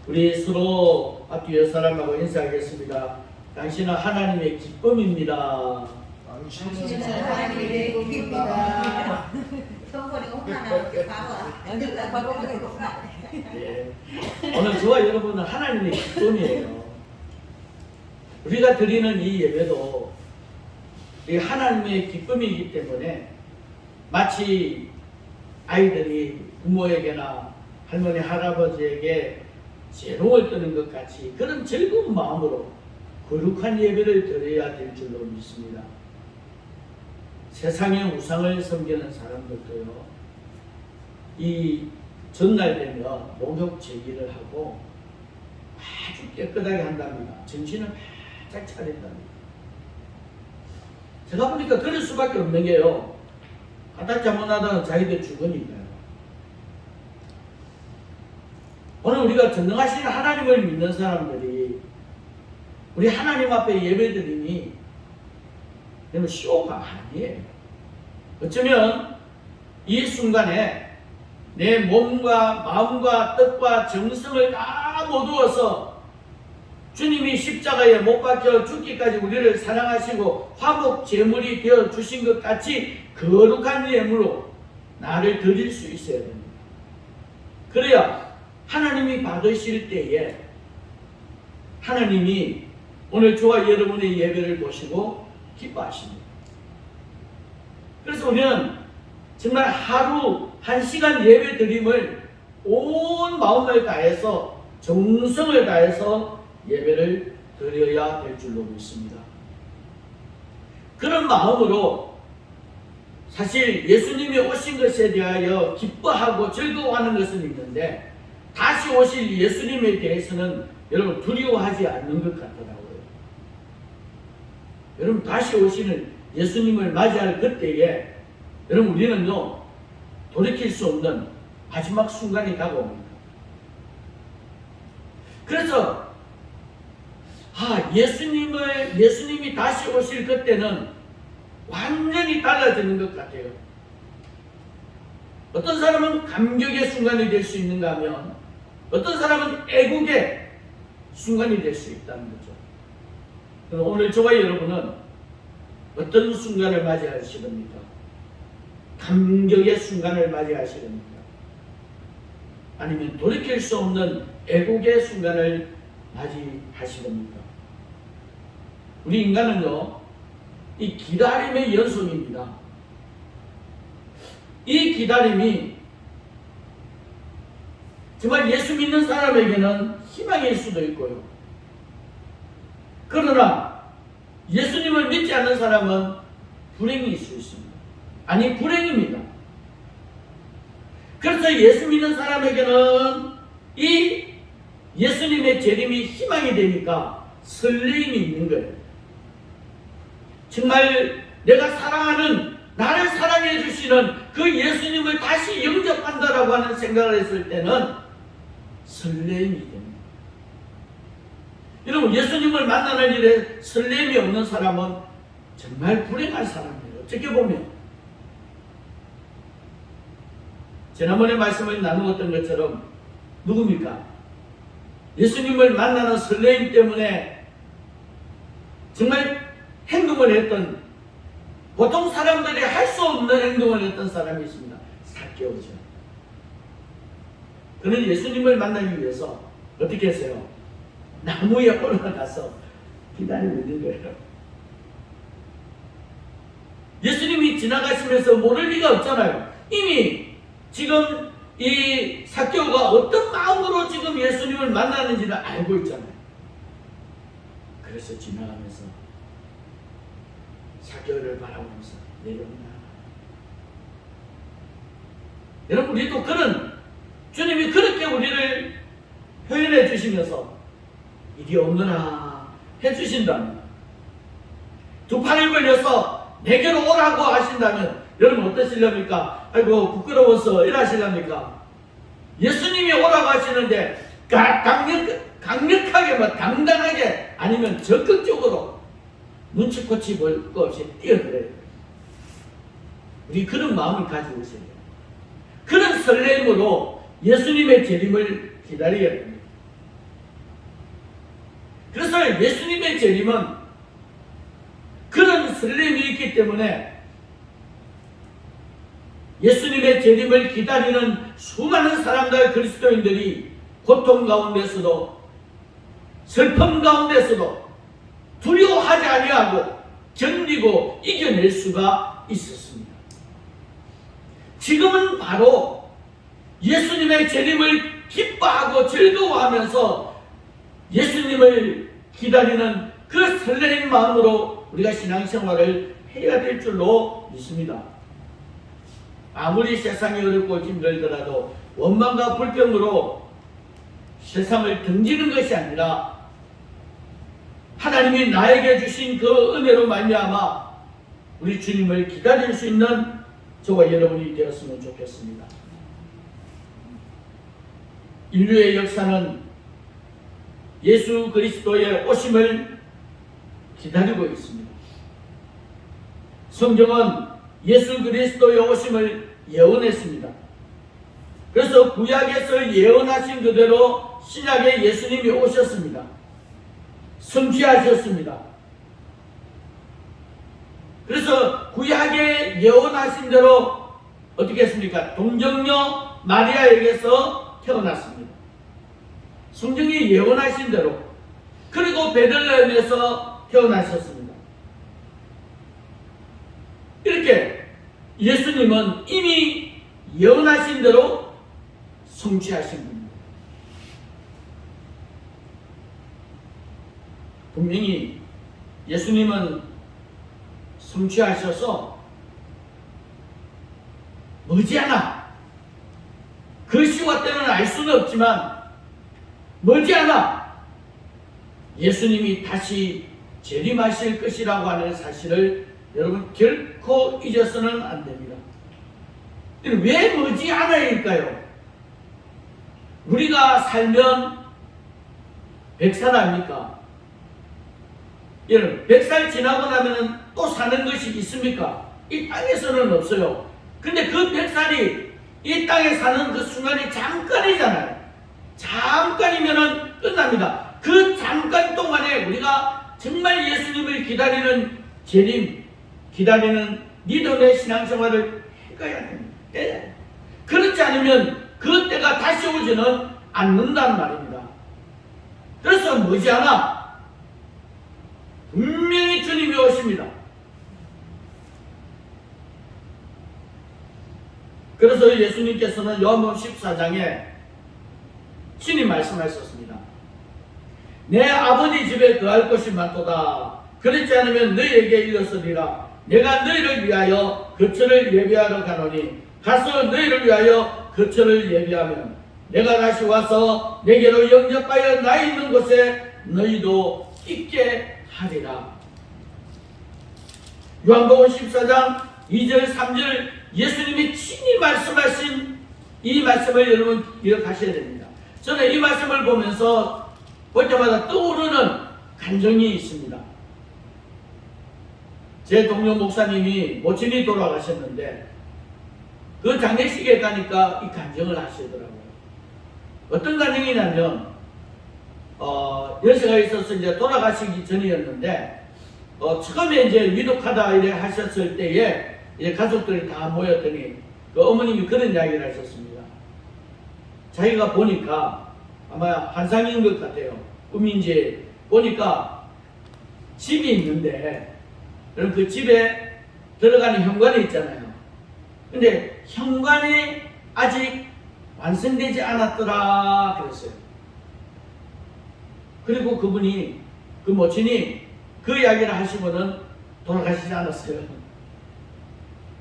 우리 서로 앞뒤 옆 사람하고 인사하겠습니다. 당신은 하나님의 기쁨입니다. 당신은 하나님의 복입니다. 동거리 오빠나 바로 예. 오늘 저와 여러분은 하나님의 기쁨이에요. 우리가 드리는 이 예배도 이 하나님의 기쁨이기 때문에 마치 아이들이 부모에게나 할머니 할아버지에게 재롱을 뜨는 것 같이 그런 즐거운 마음으로 거룩한 예배를 드려야 될 줄로 믿습니다. 세상의 우상을 섬기는 사람들도요, 이 전날 되면 목욕 제기를 하고 아주 깨끗하게 한답니다. 정신을 바짝 차린답니다. 제가 보니까 그럴 수밖에 없는 게요, 까딱 잘못하다가 자기들 죽으니까요. 오늘 우리가 전능하신 하나님을 믿는 사람들이 우리 하나님 앞에 예배드리니 이건 쇼가 아니에요. 어쩌면 이 순간에 내 몸과 마음과 뜻과 정성을 다 모두어서 주님이 십자가에 못 박혀 죽기까지 우리를 사랑하시고 화목 제물이 되어 주신 것 같이 거룩한 예물로 나를 드릴 수 있어야 됩니다. 그래야 하나님이 받으실 때에 하나님이 오늘 저와 여러분의 예배를 보시고 기뻐하십니다. 그래서 우리는 정말 하루 1시간 예배 드림을 온 마음을 다해서 정성을 다해서 예배를 드려야 될 줄로 믿습니다. 그런 마음으로 사실 예수님이 오신 것에 대하여 기뻐하고 즐거워하는 것은 있는데 다시 오실 예수님에 대해서는 여러분 두려워하지 않는 것 같더라고요. 여러분 다시 오시는 예수님을 맞이할 그때에 여러분 우리는요 돌이킬 수 없는 마지막 순간이 다가옵니다. 그래서 예수님이 다시 오실 그때는 완전히 달라지는 것 같아요. 어떤 사람은 감격의 순간이 될 수 있는가 하면 어떤 사람은 애국의 순간이 될 수 있다는 거죠. 그럼 오늘 저와 여러분은 어떤 순간을 맞이하시렵니까? 감격의 순간을 맞이하시렵니까? 아니면 돌이킬 수 없는 애국의 순간을 맞이하시렵니까? 우리 인간은요, 이 기다림의 연속입니다. 이 기다림이 정말 예수 믿는 사람에게는 희망일 수도 있고요. 그러나 예수님을 믿지 않는 사람은 불행일 수 있습니다. 아니 불행입니다. 그래서 예수 믿는 사람에게는 이 예수님의 재림이 희망이 되니까 설레임이 있는 거예요. 정말 내가 사랑하는 나를 사랑해 주시는 그 예수님을 다시 영접한다라고 하는 생각을 했을 때는 설레임이 됩니다. 여러분 예수님을 만나는 일에 설렘이 없는 사람은 정말 불행한 사람이에요. 어떻게 보면 지난번에 말씀을 나누었던 것처럼 누굽니까? 예수님을 만나는 설레임 때문에 정말 행동을 했던, 보통 사람들이 할 수 없는 행동을 했던 사람이 있습니다. 삭개오죠. 그는 예수님을 만나기 위해서 어떻게 했어요? 나무에 올라가서 기다리고 있는 거예요. 예수님이 지나가시면서 모를 리가 없잖아요. 이미 지금 이 삭개오가 어떤 마음으로 지금 예수님을 만나는지를 알고 있잖아요. 그래서 지나가면서 삭개오를 바라보면서 내려온다. 여러분 우리도 그런 주님이 그렇게 우리를 표현해 주시면서 이리 오너라 해주신다면, 두 팔을 벌려서 내게로 오라고 하신다면 여러분 어떠시렵니까? 아이고 부끄러워서 이러시렵니까? 예수님이 오라고 하시는데 강력하게 당당하게 아니면 적극적으로 눈치코치 볼 것 없이 뛰어들어요. 우리 그런 마음을 가지고 있어야 돼요. 그런 설렘으로 예수님의 재림을 기다려야 됩니다. 그래서 예수님의 재림은 그런 설렘이 있기 때문에 예수님의 재림을 기다리는 수많은 사람들, 그리스도인들이 고통 가운데서도 슬픔 가운데서도 두려워하지 아니하고 견디고 이겨낼 수가 있었습니다. 지금은 바로 예수님의 재림을 기뻐하고 즐거워하면서 예수님을 기다리는 그 설레는 마음으로 우리가 신앙생활을 해야 될 줄로 믿습니다. 아무리 세상이 어렵고 힘들더라도 원망과 불평으로 세상을 등지는 것이 아니라 하나님이 나에게 주신 그 은혜로 말미암아 우리 주님을 기다릴 수 있는 저와 여러분이 되었으면 좋겠습니다. 인류의 역사는 예수 그리스도의 오심을 기다리고 있습니다. 성경은 예수 그리스도의 오심을 예언했습니다. 그래서 구약에서 예언하신 그대로 신약에 예수님이 오셨습니다. 성취하셨습니다. 그래서 구약에 예언하신 대로 어떻게 했습니까? 동정녀 마리아에게서 태어났습니다. 성경이 예언하신 대로. 그리고 베들레헴에서 태어나셨습니다. 이렇게 예수님은 이미 예언하신 대로 성취하신 분입니다. 분명히 예수님은 성취하셔서 머지않아 그 시와 때는 알 수는 없지만 머지않아 예수님이 다시 재림하실 것이라고 하는 사실을 여러분 결코 잊어서는 안 됩니다. 왜 머지않아일까요? 우리가 살면 100살 아닙니까? 여러분 100살 지나고 나면 또 사는 것이 있습니까? 이 땅에서는 없어요. 근데 그 100살이 이 땅에 사는 그 순간이 잠깐이잖아요. 잠깐이면 끝납니다. 그 잠깐 동안에 우리가 정말 예수님을 기다리는 재림, 기다리는 믿음의 신앙생활을 해가야 됩니다. 그렇지 않으면 그 때가 다시 오지는 않는단 말입니다. 그래서 머지않아 분명히 주님이 오십니다. 그래서 예수님께서는 요한복음 14장에 친히 말씀하셨습니다. 내 아버지 집에 거할 곳이 많도다. 그렇지 않으면 너희에게 이르렀으리라. 내가 너희를 위하여 거처를 예비하러 가노니 가서 너희를 위하여 거처를 예비하면 내가 다시 와서 내게로 영접하여 나 있는 곳에 너희도 있게 하리라. 요한복음 14장 2절 3절 예수님이 친히 말씀하신 이 말씀을 여러분 기억하셔야 됩니다. 저는 이 말씀을 보면서 볼 때마다 떠오르는 감정이 있습니다. 제 동료 목사님이 모친이 돌아가셨는데 그 장례식에 가니까 이 간증을 하시더라고요. 어떤 간증이냐면 연세가 있어서 이제 돌아가시기 전이었는데 처음에 이제 위독하다 이래 하셨을 때에 이제 가족들이 다 모였더니 그 어머님이 그런 이야기를 하셨습니다. 자기가 보니까 아마 환상인 것 같아요. 꿈인지 보니까 집이 있는데 그럼 그 집에 들어가는 현관이 있잖아요. 근데 현관이 아직 완성되지 않았더라 그랬어요. 그리고 그분이 그 모친이 그 이야기를 하시고는 돌아가시지 않았어요.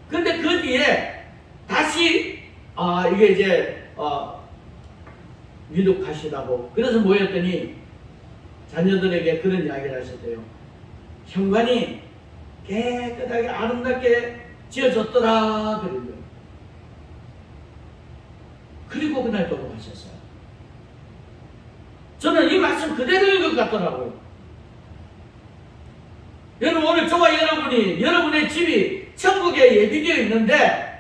근데 그 뒤에 다시 이게 이제 위독하시다고 그래서 모였더니 자녀들에게 그런 이야기를 하셨대요. 현관이 깨끗하게 아름답게 지어졌더라 그러고요. 그리고 그날 돌아가셨어요. 저는 이 말씀 그대로인 것 같더라고요. 여러분 오늘 저와 여러분의 집이 천국에 예비되어 있는데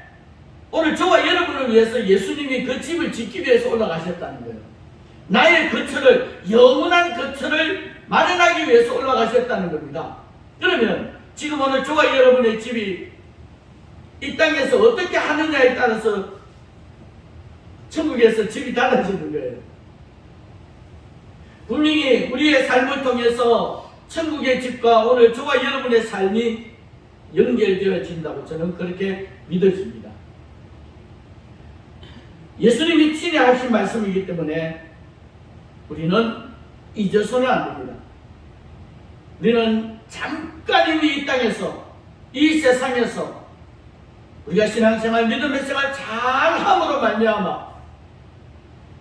오늘 저와 여러분을 위해서 예수님이 그 집을 짓기 위해서 올라가셨다는 거예요. 나의 거처를 영원한 거처를 마련하기 위해서 올라가셨다는 겁니다. 그러면 지금 오늘 저와 여러분의 집이 이 땅에서 어떻게 하느냐에 따라서 천국에서 집이 달라지는 거예요. 분명히 우리의 삶을 통해서 천국의 집과 오늘 저와 여러분의 삶이 연결되어진다고 저는 그렇게 믿어집니다. 예수님이 친히 하신 말씀이기 때문에 우리는 잊어서는 안 됩니다. 우리는 잠깐이니 이 땅에서, 이 세상에서 우리가 신앙생활, 믿음의 생활 잘함으로 말미암아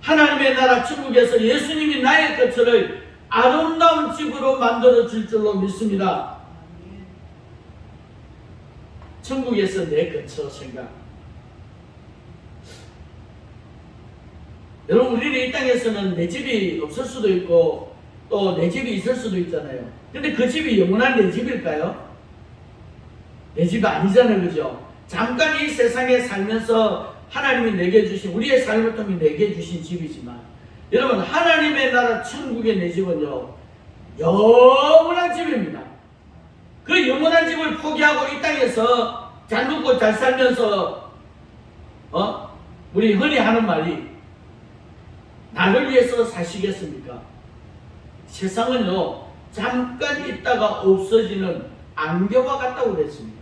하나님의 나라 천국에서 예수님이 나의 거처를 아름다운 집으로 만들어 줄 줄로 믿습니다. 천국에서 내 거처 생각. 여러분, 우리는 이 땅에서는 내 집이 없을 수도 있고 또 내 집이 있을 수도 있잖아요. 근데 그 집이 영원한 내 집일까요? 내 집 아니잖아요, 그죠? 잠깐 이 세상에 살면서 하나님이 내게 주신, 우리의 삶을 통해 내게 주신 집이지만, 여러분, 하나님의 나라 천국의 내 집은요, 영원한 집입니다. 그 영원한 집을 포기하고 이 땅에서 잘 먹고 잘 살면서 우리 흔히 하는 말이 나를 위해서 사시겠습니까? 세상은요, 잠깐 있다가 없어지는 안개와 같다고 그랬습니다.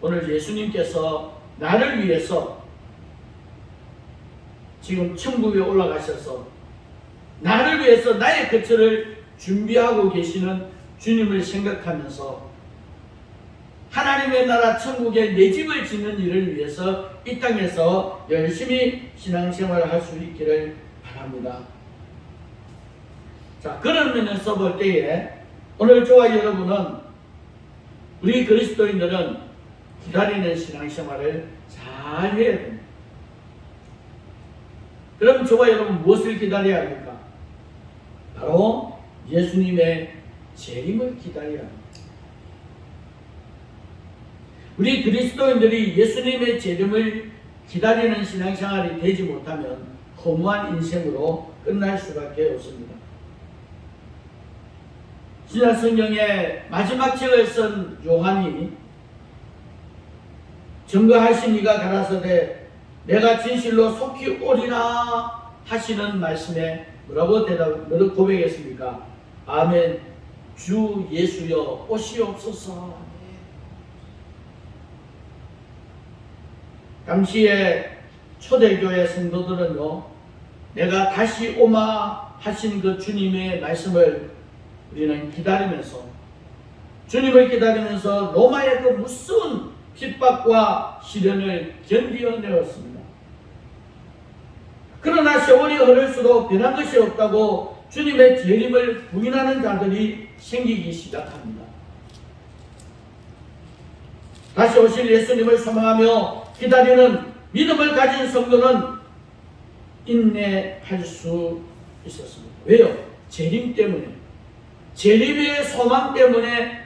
오늘 예수님께서 나를 위해서 지금 천국에 올라가셔서 나를 위해서 나의 거처를 준비하고 계시는 주님을 생각하면서 하나님의 나라 천국에 내 집을 짓는 일을 위해서 이 땅에서 열심히 신앙생활을 할 수 있기를 바랍니다. 자, 그런 면에서 볼 때에 오늘 저와 여러분은, 우리 그리스도인들은 기다리는 신앙생활을 잘 해야 됩니다. 그럼 저와 여러분 무엇을 기다려야 합니까? 바로 예수님의 재림을 기다려야 합니다. 우리 그리스도인들이 예수님의 재림을 기다리는 신앙생활이 되지 못하면 허무한 인생으로 끝날 수밖에 없습니다. 신약성경의 마지막 책을 쓴 요한이 증거하신 이가 가라사대 내가 진실로 속히 오리라 하시는 말씀에 뭐라고 고백했습니까? 아멘. 주 예수여 오시옵소서. 당시에 초대교회 성도들은요, 내가 다시 오마 하신 그 주님의 말씀을 우리는 기다리면서, 주님을 기다리면서 로마의 그 무서운 핍박과 시련을 견디어내었습니다. 그러나 세월이 흐를수록 변한 것이 없다고 주님의 재림을 부인하는 자들이 생기기 시작합니다. 다시 오실 예수님을 소망하며 기다리는 믿음을 가진 성도는 인내할 수 있었습니다. 왜요? 재림 때문에, 재림의 소망 때문에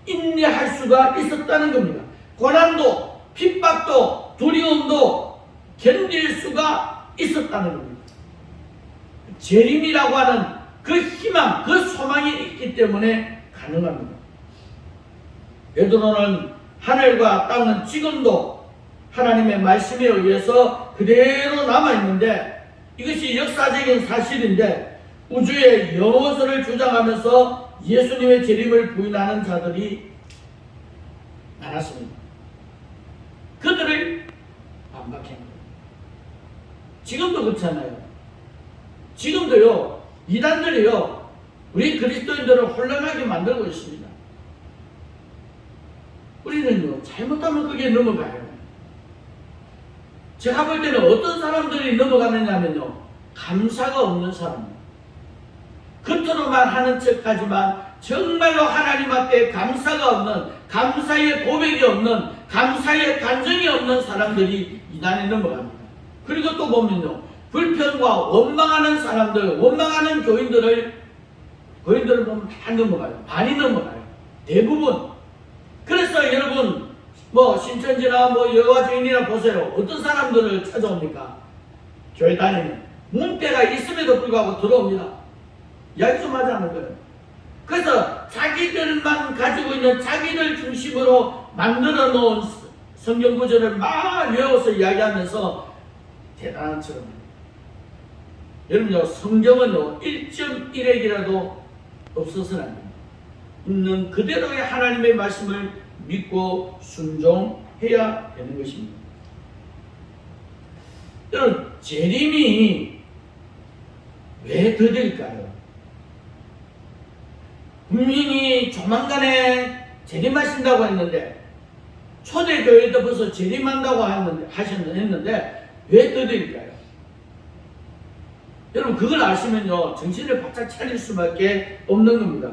인내할 수가 있었다는 겁니다. 고난도, 핍박도, 두려움도 견딜 수가 있었다는 겁니다. 재림이라고 하는 그 희망, 그 소망이 있기 때문에 가능합니다. 베드로는 하늘과 땅은 지금도 하나님의 말씀에 의해서 그대로 남아있는데, 이것이 역사적인 사실인데 우주의 영원설을 주장하면서 예수님의 재림을 부인하는 자들이 많았습니다. 그들을 반박한 거예요. 지금도 그렇잖아요. 지금도요, 이단들이요, 우리 그리스도인들을 혼란하게 만들고 있습니다. 우리는요, 잘못하면 그게 넘어가요. 제가 볼 때는 어떤 사람들이 넘어가느냐면요, 감사가 없는 사람입니다. 겉으로만 하는 척하지만 정말로 하나님 앞에 감사가 없는, 감사의 고백이 없는, 감사의 감정이 없는 사람들이 이단에 넘어갑니다. 그리고 또 보면요, 불평과 원망하는 사람들, 원망하는 교인들을 보면 다 넘어가요. 많이 넘어가요. 대부분. 그래서 여러분, 신천지나 여호와 증인이나 보세요. 어떤 사람들을 찾아옵니까? 교회 다니면 문패가 있음에도 불구하고 들어옵니다. 이야기 좀 하자는 거예요. 그래서 자기들만 가지고 있는 자기들 중심으로 만들어 놓은 성경 구절을 막 외워서 이야기하면서 대단한 처럼. 여러분요, 성경은요 1.1핵이라도 없어서는 안 됩니다. 있는 그대로의 하나님의 말씀을 믿고 순종해야 되는 것입니다. 여러분, 재림이 왜 더딜까요? 분명히 조만간에 재림하신다고 했는데, 초대교회도 벌써 재림한다고 했는데 왜 더딜까요? 여러분, 그걸 아시면요 정신을 바짝 차릴 수밖에 없는 겁니다.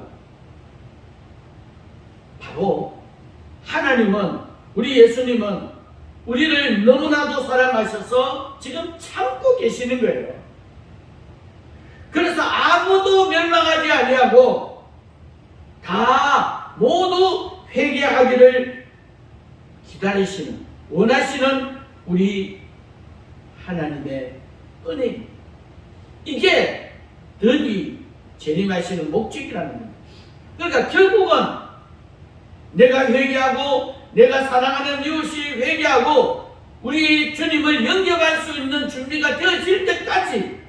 바로 하나님은, 우리 예수님은 우리를 너무나도 사랑하셔서 지금 참고 계시는 거예요. 그래서 아무도 멸망하지 아니하고 다 모두 회개하기를 기다리시는, 원하시는 우리 하나님의 은혜입니다. 이게 더디 재림하시는 목적이라는 겁니다. 그러니까 결국은 내가 회개하고 내가 사랑하는 이웃이 회개하고 우리 주님을 영접할 수 있는 준비가 되어질 때까지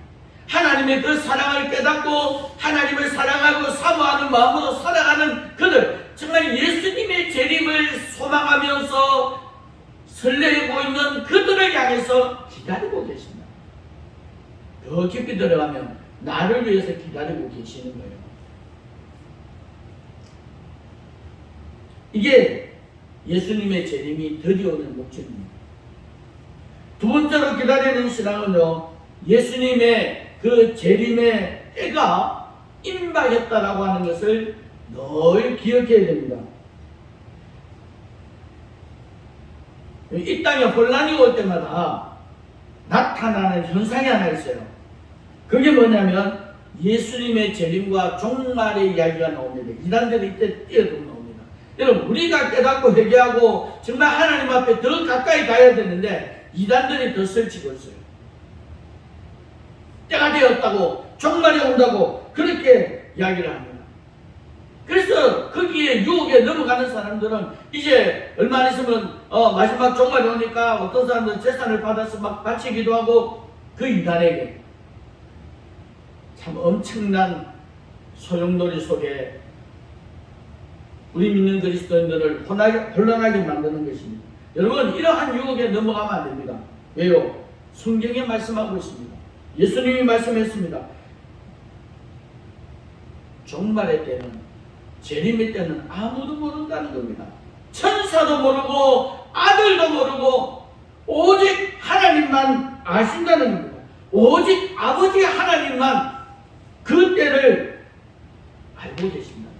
하나님의 그 사랑을 깨닫고 하나님을 사랑하고 사모하는 마음으로 살아가는 그들, 정말 예수님의 재림을 소망하면서 설레고 있는 그들을 향해서 기다리고 계십니다. 더 깊이 들어가면 나를 위해서 기다리고 계시는 거예요. 이게 예수님의 재림이 드디어오는 목적입니다. 두 번째로 기다리는 신앙은요, 예수님의 그 재림의 때가 임박했다라고 하는 것을 늘 기억해야 됩니다. 이 땅에 혼란이 올 때마다 나타나는 현상이 하나 있어요. 그게 뭐냐면 예수님의 재림과 종말의 이야기가 나옵니다. 이단들이 이때 뛰어들어 나옵니다. 여러분, 우리가 깨닫고 회개하고 정말 하나님 앞에 더 가까이 가야 되는데 이단들이 더 설치고 있어요. 때가 되었다고, 종말이 온다고 그렇게 이야기를 합니다. 그래서 거기에 유혹에 넘어가는 사람들은 이제 얼마 안 있으면 마지막 종말이 오니까 어떤 사람들은 재산을 받아서 막 바치기도 하고, 그 이단에게 참 엄청난 소용돌이 속에 우리 믿는 그리스도인들을 혼란하게 만드는 것입니다. 여러분, 이러한 유혹에 넘어가면 안 됩니다. 왜요? 성경에 말씀하고 있습니다. 예수님이 말씀했습니다. 종말의 때는, 재림의 때는 아무도 모른다는 겁니다. 천사도 모르고 아들도 모르고 오직 하나님만 아신다는 겁니다. 오직 아버지 하나님만 그 때를 알고 계십니다.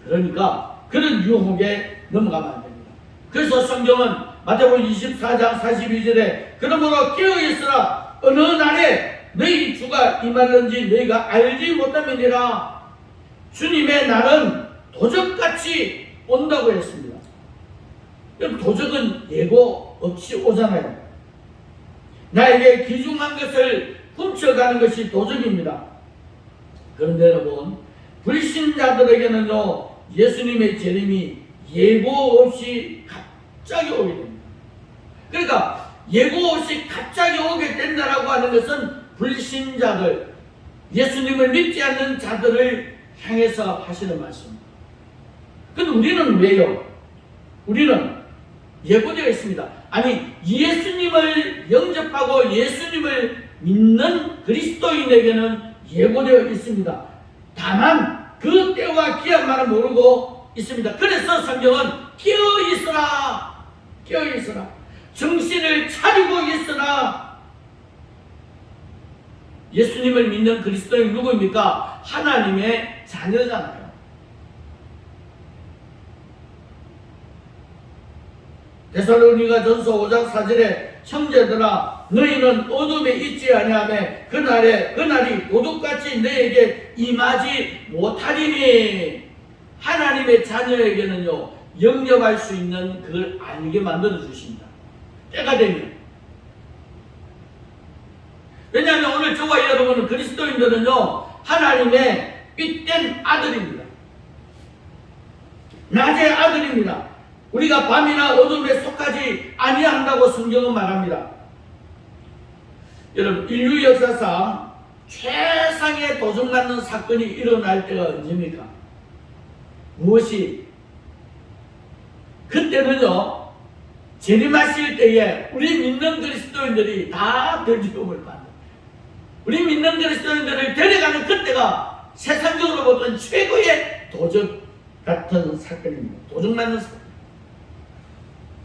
그러니까 그런 유혹에 넘어가면 안 됩니다. 그래서 성경은 마태복음 24장 42절에 그러므로 깨어있으라, 어느 날에 너희 주가 임하는지 너희가 알지 못함이니라. 주님의 날은 도적같이 온다고 했습니다. 도적은 예고 없이 오잖아요. 나에게 귀중한 것을 훔쳐가는 것이 도적입니다. 그런데 여러분, 불신자들에게는요, 예수님의 재림이 예고 없이 갑자기 오게 됩니다. 그러니까 예고 없이 갑자기 오게 된다라고 하는 것은 불신자들, 예수님을 믿지 않는 자들을 향해서 하시는 말씀입니다. 근데 우리는 왜요? 우리는 예고되어 있습니다. 아니, 예수님을 영접하고 예수님을 믿는 그리스도인에게는 예고되어 있습니다. 다만 그 때와 기한만은 모르고 있습니다. 그래서 성경은 깨어있으라, 깨어있으라, 정신을 차리고 있으라. 예수님을 믿는 그리스도인 누구입니까? 하나님의 자녀잖아요. 데살로니가 전서 5장 4절에 형제들아, 너희는 어둠에 있지 아니하며 그날이 도둑같이 너에게 임하지 못하리니. 하나님의 자녀에게는요, 영접할 수 있는 그걸 알게 만들어 주십니다. 때가 되면 왜냐하면 오늘 저와 여러분은 그리스도인들은요, 하나님의 삐된 아들입니다. 낮의 아들입니다. 우리가 밤이나 어둠에 속하지 아니한다고 성경은 말합니다. 여러분, 인류 역사상 최상의 도둑맞는 사건이 일어날 때가 언제입니까? 무엇이? 그때는요, 재림하실 때에 우리 믿는 그리스도인들이 다 들지움을 받는, 우리 믿는 그리스도인들을 데려가는 그때가 세상적으로 보던 최고의 도적 같은 사건입니다. 도둑맞는 사건.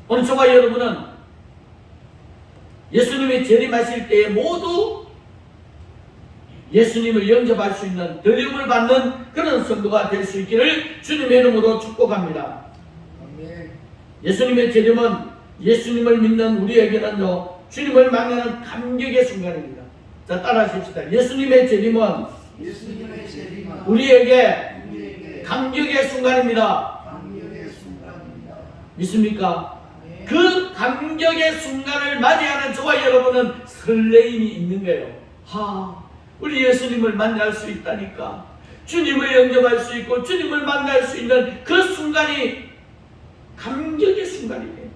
오늘 저와 여러분은 예수님이 재림하실 때에 모두 예수님을 영접할 수 있는 들림을 받는 그런 성도가 될 수 있기를 주님의 이름으로 축복합니다. 예수님의 재림은 예수님을 믿는 우리에게는요, 주님을 만나는 감격의 순간입니다. 자, 따라하십시다. 예수님의 재림은 우리에게 감격의 순간입니다. 믿습니까? 그 감격의 순간을 맞이하는 저와 여러분은 설레임이 있는 거예요. 우리 예수님을 만날 수 있다니까. 주님을 영접할 수 있고 주님을 만날 수 있는 그 순간이 감격의 순간이에요.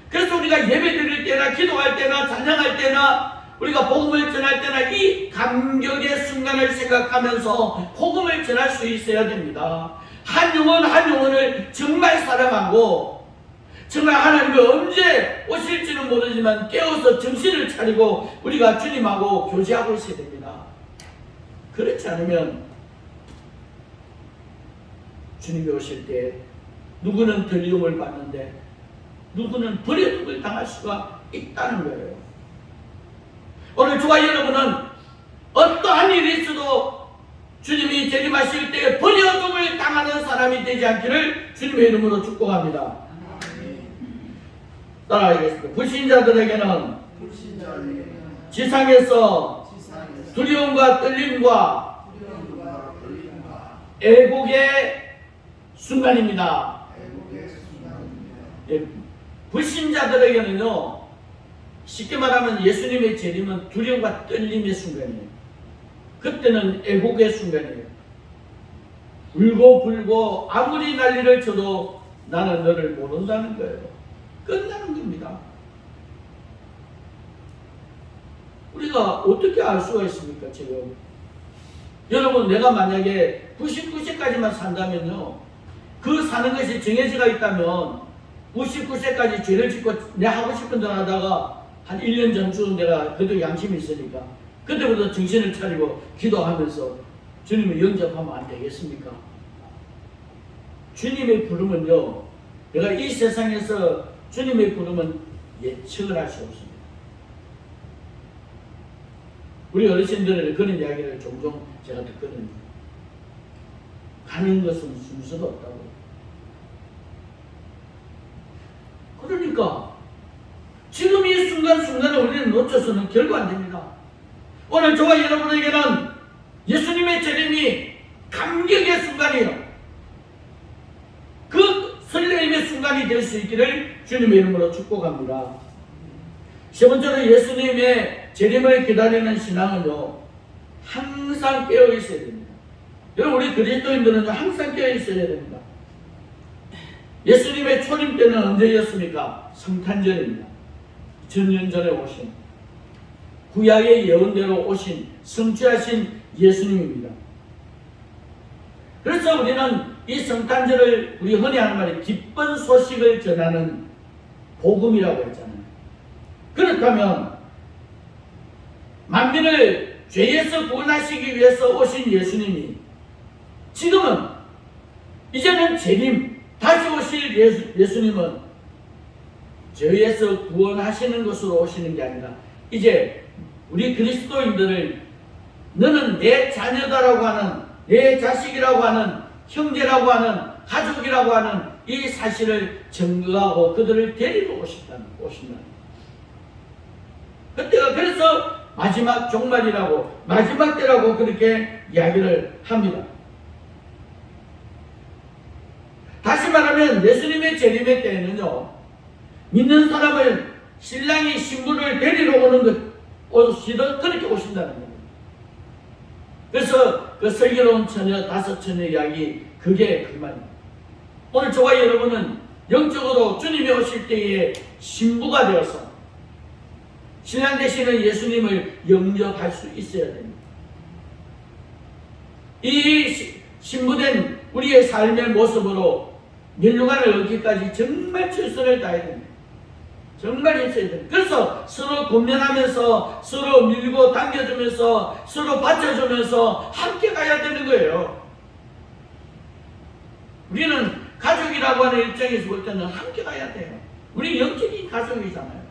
그래서 우리가 예배 드릴 때나 기도할 때나 찬양할 때나 우리가 복음을 전할 때나 이 감격의 순간을 생각하면서 복음을 전할 수 있어야 됩니다. 한 영혼을 정말 사랑하고 정말 하나님이 언제 오실지는 모르지만 깨어서 정신을 차리고 우리가 주님하고 교제하고 있어야 됩니다. 그렇지 않으면 주님이 오실 때 누구는 들림을 받는데 누구는 버려둠을 당할 수가 있다는 거예요. 오늘 저와 여러분은 어떠한 일이 있어도 주님이 재림하실 때 버려둠을 당하는 사람이 되지 않기를 주님의 이름으로 축복합니다. 따라하겠습니다. 불신자들에게는 지상에서 두려움과 떨림과 애곡의 순간입니다. 불신자들에게는요, 쉽게 말하면 예수님의 재림은 두려움과 떨림의 순간이에요. 그때는 애곡의 순간이에요. 울고 불고 아무리 난리를 쳐도 나는 너를 모른다는 거예요. 끝나는 겁니다. 우리가 어떻게 알 수가 있습니까, 지금? 여러분, 내가 만약에 99세까지만 산다면요, 그 사는 것이 정해져가 있다면 99세까지 죄를 짓고 내 하고 싶은 대로 하다가 한 1년 전쯤 내가 그래도 양심이 있으니까 그때부터 정신을 차리고 기도하면서 주님을 영접하면 안 되겠습니까? 주님의 부름은요, 내가 이 세상에서 주님의 부름은 예측을 할 수 없습니다. 우리 어르신들은 그런 이야기를 종종 제가 듣거든요. 가는 것은 순서가 없다고. 그러니까 지금 이 순간순간을 우리는 놓쳐서는 결코 안 됩니다. 오늘 저와 여러분에게는 예수님의 재림이 감격의 순간이에요. 그 설레임의 순간이 될 수 있기를 주님의 이름으로 축복합니다. 세 번째로 예수님의 재림을 기다리는 신앙은요, 항상 깨어 있어야 됩니다. 여러분, 우리 그리스도인들은 항상 깨어 있어야 됩니다. 예수님의 초림 때는 언제였습니까? 성탄절입니다. 전년 전에 오신 구약의 예언대로 오신 성취하신 예수님입니다. 그래서 우리는 이 성탄절을 우리 흔히 하는 말이 기쁜 소식을 전하는 복음이라고 했잖아요. 그렇다면 만민을 죄에서 구원하시기 위해서 오신 예수님이 지금은 이제는 재림 다시 오실 예수님은 죄에서 구원하시는 것으로 오시는 게 아니라 이제 우리 그리스도인들을 너는 내 자녀다라고 하는, 내 자식이라고 하는, 형제라고 하는, 가족이라고 하는 이 사실을 증거하고 그들을 데리러 오신다. 그때가 그래서 마지막 종말이라고, 마지막 때라고 그렇게 이야기를 합니다. 다시 말하면 예수님의 재림의 때에는요, 믿는 사람을 신랑이 신부를 데리러 오시듯 그렇게 오신다는 겁니다. 그래서 그 슬기로운 처녀, 5처녀 이야기, 그게 그 말입니다. 오늘 저와 여러분은 영적으로 주님이 오실 때에 신부가 되어서 신랑 되시는 예수님을 영접할 수 있어야 됩니다. 이 신부된 우리의 삶의 모습으로 멸류관을 얻기까지 정말 최선을 다해야 됩니다. 정말 있어야 됩니다. 그래서 서로 공면하면서 서로 밀고 당겨주면서 서로 받쳐주면서 함께 가야 되는 거예요. 우리는 가족이라고 하는 입장에서 볼 때는 함께 가야 돼요. 우리 영적인 가족이잖아요.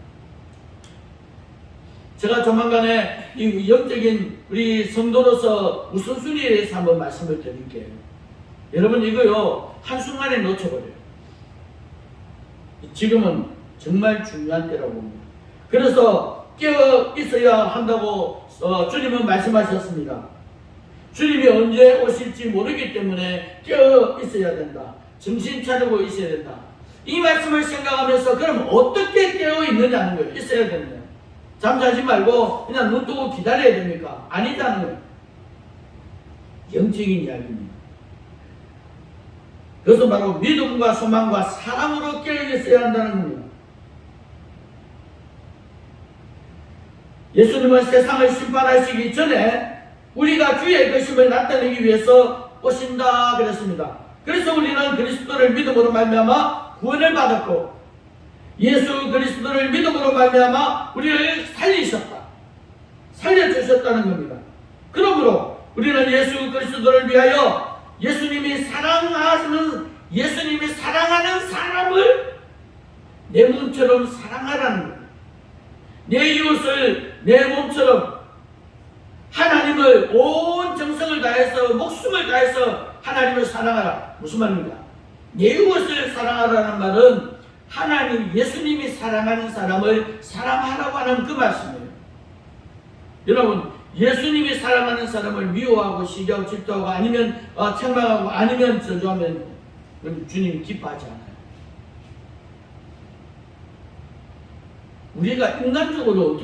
제가 조만간에 이 영적인 우리 성도로서 우선순위에 대해서 한번 말씀을 드릴게요. 여러분 이거요 한순간에 놓쳐버려요. 지금은 정말 중요한 때라고 봅니다. 그래서 깨어 있어야 한다고 주님은 말씀하셨습니다. 주님이 언제 오실지 모르기 때문에 깨어 있어야 된다. 정신 차리고 있어야 된다. 이 말씀을 생각하면서 그럼 어떻게 깨어 있느냐는 거예요. 있어야 된다. 잠자지 말고 그냥 눈 뜨고 기다려야 됩니까? 아니다는 거예요. 영적인 이야기입니다. 그것은 바로 믿음과 소망과 사랑으로 깨어 있어야 한다는 겁니다. 예수님은 세상을 심판하시기 전에 우리가 주의 것임을 나타내기 위해서 오신다 그랬습니다. 그래서 우리는 그리스도를 믿음으로 말미암아 구원을 받았고 예수 그리스도를 믿음으로 말미암아 우리를 살려주셨다는 겁니다. 그러므로 우리는 예수 그리스도를 위하여 예수님이 사랑하는 사람을 내 몸처럼 사랑하라는 겁니다. 내 이웃을 내 몸처럼 하나님을 온 정성을 다해서 목숨을 다해서 하나님을 사랑하라. 무슨 말입니까? 내 이웃을 사랑하라는 말은 하나님 예수님이 사랑하는 사람을 사랑하라고 하는 그 말씀이에요. 여러분 예수님이 사랑하는 사람을 미워하고 시기하고 질투하고 아니면 책망하고 아니면 저주하면 주님이 기뻐하지 않아요. 우리가 인간적으로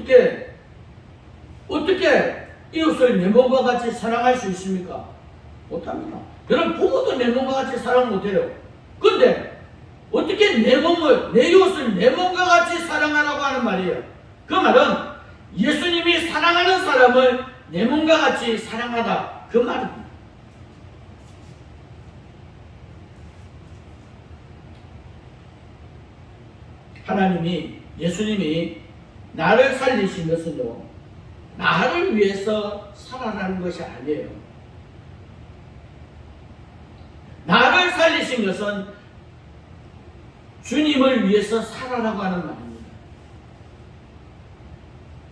어떻게 이웃을 내 몸과 같이 사랑할 수 있습니까? 못합니다. 여러분 부모도 내 몸과 같이 사랑 못해요. 근데 어떻게 내 이웃을 내 몸과 같이 사랑하라고 하는 말이에요. 그 말은 예수님이 사랑하는 사람을 내 몸과 같이 사랑하다 그 말입니다. 예수님이 나를 살리신 것은요 나를 위해서 살아라는 것이 아니에요. 나를 살리신 것은 주님을 위해서 살아라고 하는 말입니다.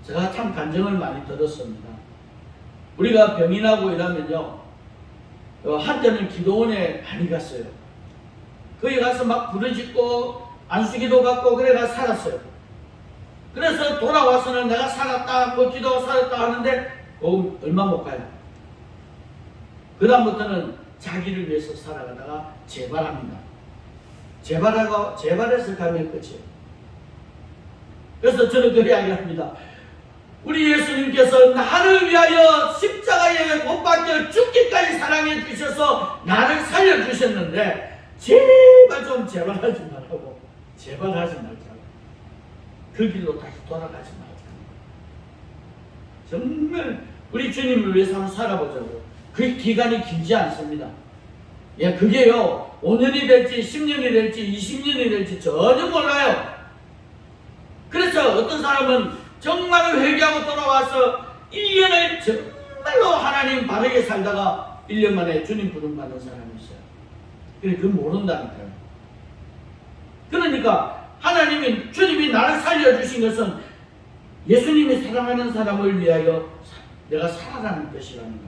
제가 참 간증을 많이 들었습니다. 우리가 병이 나고 이러면요 한때는 기도원에 많이 갔어요. 거기 가서 막 부르짖고 안수기도 받고 그래가 살았어요. 그래서 돌아와서는 내가 살았다 기도하고 살았다 하는데 얼마 못 가요. 그 다음부터는 자기를 위해서 살아가다가 재발합니다. 재발해서 가면 끝이에요. 그래서 저는 그 이야기합니다. 우리 예수님께서 나를 위하여 십자가에 못 박혀 죽기까지 사랑해 주셔서 나를 살려주셨는데 제발 좀 재발하지 말라고. 재발하지 말자고. 그 길로 다시 돌아가지 말자고. 정말 우리 주님을 위해서 한번 살아보자고. 그 기간이 길지 않습니다. 예, 그게요 5년이 될지 10년이 될지 20년이 될지 전혀 몰라요. 그래서 어떤 사람은 정말로 회개하고 돌아와서 1년을 정말로 하나님 바르게 살다가 1년 만에 주님 부름 받는 사람이 있어요. 그래, 그건 모른다니까요. 그러니까 주님이 나를 살려주신 것은 예수님이 사랑하는 사람을 위하여 내가 살아라는 뜻이라는 것.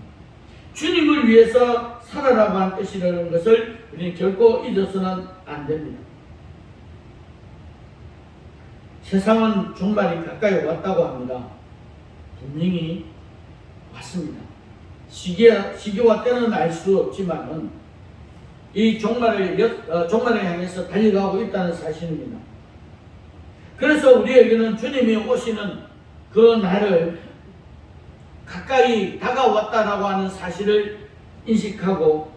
주님을 위해서 살아라고 하는 뜻이라는 것을 우리는 결코 잊어서는 안 됩니다. 세상은 종말이 가까이 왔다고 합니다. 분명히 왔습니다. 시기와 때는 알 수 없지만은 이 종말을 향해서 달려가고 있다는 사실입니다. 그래서 우리에게는 주님이 오시는 그 날을 가까이 다가왔다라고 하는 사실을 인식하고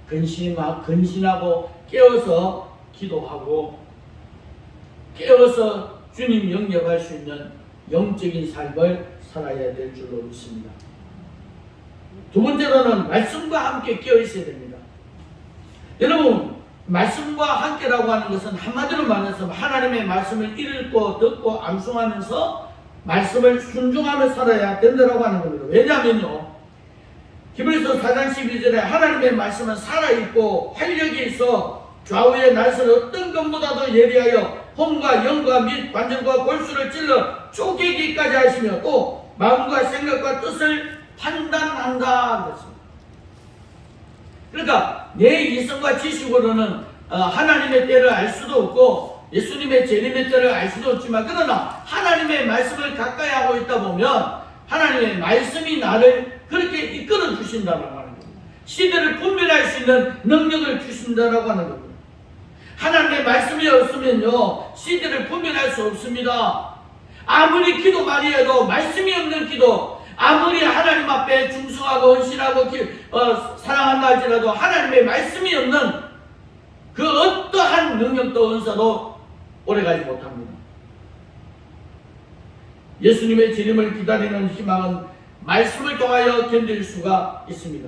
근신하고 깨어서 기도하고 깨어서 주님 영접할 수 있는 영적인 삶을 살아야 될 줄로 믿습니다. 두 번째로는 말씀과 함께 깨어 있어야 됩니다. 여러분, 말씀과 함께라고 하는 것은 한마디로 말해서 하나님의 말씀을 읽고 듣고 암송하면서 말씀을 순종하며 살아야 된다고 하는 겁니다. 왜냐하면요, 히브리서 4장 12절에 하나님의 말씀은 살아있고 활력이 있어 좌우의 날선 어떤 것보다도 예리하여 혼과 영과 및 관절과 골수를 찔러 쪼개기까지 하시며 또 마음과 생각과 뜻을 판단한다 그랬습니다. 그러니까 내 이성과 지식으로는 하나님의 때를 알 수도 없고 예수님의 재림의 때를 알 수도 없지만, 그러나 하나님의 말씀을 가까이 하고 있다 보면 하나님의 말씀이 나를 그렇게 이끌어 주신다고 하는 겁니다. 시대를 분별할 수 있는 능력을 주신다고 하는 겁니다. 하나님의 말씀이 없으면요, 시대를 분별할 수 없습니다. 아무리 기도 많이 해도 말씀이 없는 기도, 아무리 하나님 앞에 충성하고 헌신하고 사랑한다 할지라도 하나님의 말씀이 없는 그 어떠한 능력도 은사도 오래가지 못합니다. 예수님의 재림을 기다리는 희망은 말씀을 통하여 견딜 수가 있습니다.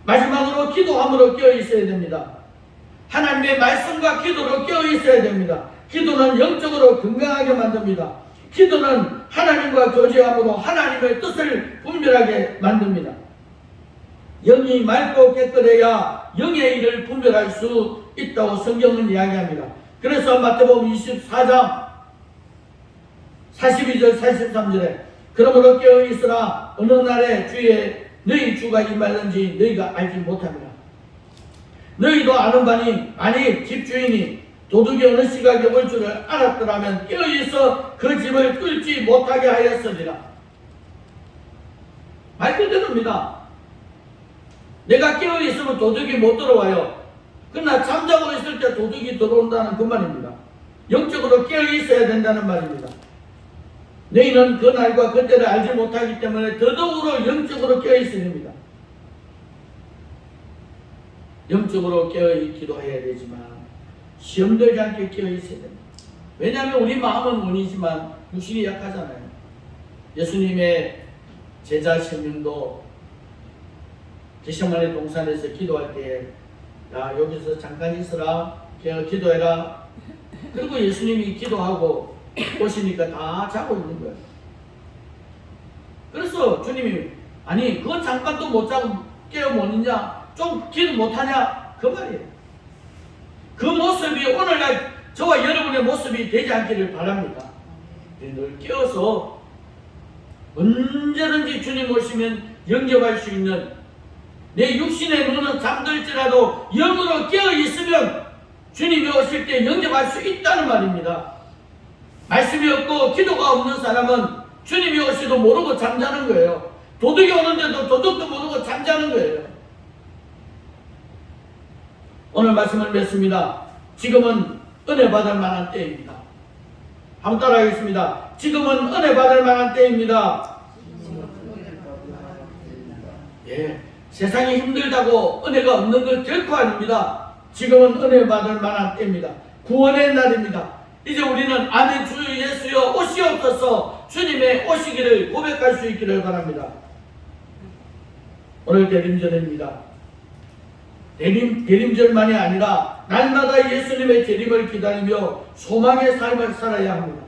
마지막으로 기도함으로 깨어 있어야 됩니다. 하나님의 말씀과 기도로 깨어 있어야 됩니다. 기도는 영적으로 건강하게 만듭니다. 기도는 하나님과 교제함으로 하나님의 뜻을 분별하게 만듭니다. 영이 맑고 깨끗해야 영의 일을 분별할 수 있다고 성경은 이야기합니다. 그래서 마태복음 24장 42절 43절에 그러므로 깨어 있으라 어느 날에 주의 너희 주가 임하는지 너희가 알지 못합니다. 너희도 아는 바니 만일 집주인이 도둑이 어느 시각에 올 줄을 알았더라면 깨어있어 그 집을 뚫지 못하게 하였으리라. 말 그대로입니다. 내가 깨어있으면 도둑이 못 들어와요. 그러나 잠자고 있을 때 도둑이 들어온다는 그 말입니다. 영적으로 깨어있어야 된다는 말입니다. 너희는 그 날과 그때를 알지 못하기 때문에 더더욱으로 영적으로 깨어있어야 됩니다. 영적으로 깨어있기도 해야 되지만 시험 들지 않게 깨어있어야 됩니다. 왜냐하면 우리 마음은 원이지만 육신이 약하잖아요. 예수님의 제자 신명도 겟세마네 동산에서 기도할 때에 야 여기서 잠깐 있으라 기도해라. 그리고 예수님이 기도하고 오시니까 다 자고 있는 거예요. 그래서 주님이 아니 그건 잠깐 또 못 자고 깨어 못 있냐, 좀 기도 못하냐, 그 말이에요. 그 모습이 오늘날 저와 여러분의 모습이 되지 않기를 바랍니다. 늘 깨어서 언제든지 주님 오시면 영접할 수 있는, 내 육신의 눈은 잠들지라도 영으로 깨어 있으면 주님이 오실 때 영접할 수 있다는 말입니다. 말씀이 없고 기도가 없는 사람은 주님이 오시도 모르고 잠자는 거예요. 도둑이 오는데도 도둑도 모르고 잠자는 거예요. 오늘 말씀을 맺습니다. 지금은 은혜 받을 만한 때입니다. 한번 따라하겠습니다. 지금은 은혜 받을 만한 때입니다. 예, 세상이 힘들다고 은혜가 없는 것 결코 아닙니다. 지금은 은혜 받을 만한 때입니다. 구원의 날입니다. 이제 우리는 아멘 주 예수여 오시옵소서 주님의 오시기를 고백할 수 있기를 바랍니다. 오늘 대림절입니다. 대림절만이 아니라 날마다 예수님의 재림을 기다리며 소망의 삶을 살아야 합니다.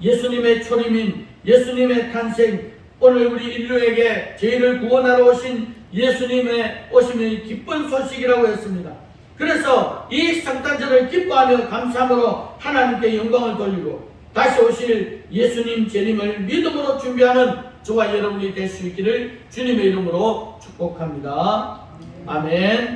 예수님의 초림인 예수님의 탄생, 오늘 우리 인류에게 죄인을 구원하러 오신 예수님의 오심이 기쁜 소식이라고 했습니다. 그래서 이 성탄절을 기뻐하며 감사함으로 하나님께 영광을 돌리고 다시 오실 예수님 재림을 믿음으로 준비하는 저와 여러분이 될 수 있기를 주님의 이름으로 축복합니다. 아멘.